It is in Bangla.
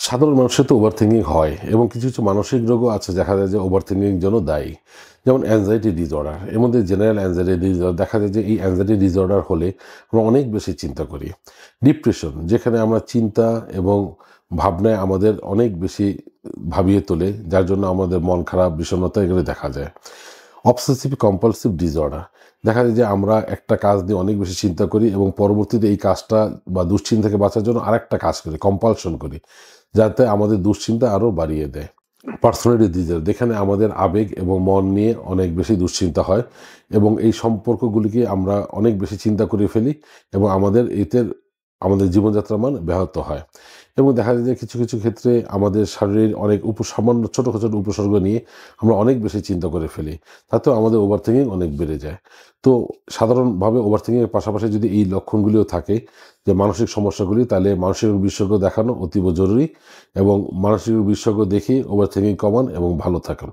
সাধারণ মানুষের তো ওভার থিঙ্কিং হয় এবং কিছু কিছু মানসিক রোগও আছে দেখা যায় যে ওভার থিঙ্কিং জন্য দায়ী। যেমন অ্যাংজাইটি ডিসঅর্ডার, এর মধ্যে জেনারেল অ্যাংজাইটি ডিসঅর্ডার দেখা যায় যে এই অ্যাংজাইটি ডিসঅর্ডার হলে আমরা অনেক বেশি চিন্তা করি। ডিপ্রেশন, যেখানে আমরা চিন্তা এবং ভাবনায় আমাদের অনেক বেশি ভাবিয়ে তোলে, যার জন্য আমাদের মন খারাপ, বিষণ্ণতা এগুলো দেখা যায়। অবসেসিভ কম্পালসিভ ডিসঅর্ডার, দেখা যায় যে আমরা একটা কাজ নিয়ে অনেক বেশি চিন্তা করি এবং পরবর্তীতে এই কাজটা বা দুশ্চিন্তা থেকে বাঁচার জন্য আরেকটা কাজ করি, কম্পালশন করি, যাতে আমাদের দুশ্চিন্তা আরও বাড়িয়ে দেয়। পার্সোনালিটি ডিসঅর্ডার, যেখানে আমাদের আবেগ এবং মন নিয়ে অনেক বেশি দুশ্চিন্তা হয় এবং এই সম্পর্কগুলিকে আমরা অনেক বেশি চিন্তা করে ফেলি এবং আমাদের জীবনযাত্রার মান ব্যাহত হয়। এবং দেখা যায় যে কিছু কিছু ক্ষেত্রে আমাদের শারীরিক অনেক সামান্য ছোটো ছোটো উপসর্গ নিয়ে আমরা অনেক বেশি চিন্তা করে ফেলি, তাতেও আমাদের ওভার থিঙ্কিং অনেক বেড়ে যায়। তো সাধারণভাবে ওভার থিঙ্কিংয়ের পাশাপাশি যদি এই লক্ষণগুলিও থাকে, যে মানসিক সমস্যাগুলি, তাহলে মানসিক রোগ বিশেষজ্ঞ দেখানো অতীব জরুরি এবং মানসিক রোগ বিশেষজ্ঞ দেখিয়ে ওভার থিঙ্কিং কমান এবং ভালো থাকুন।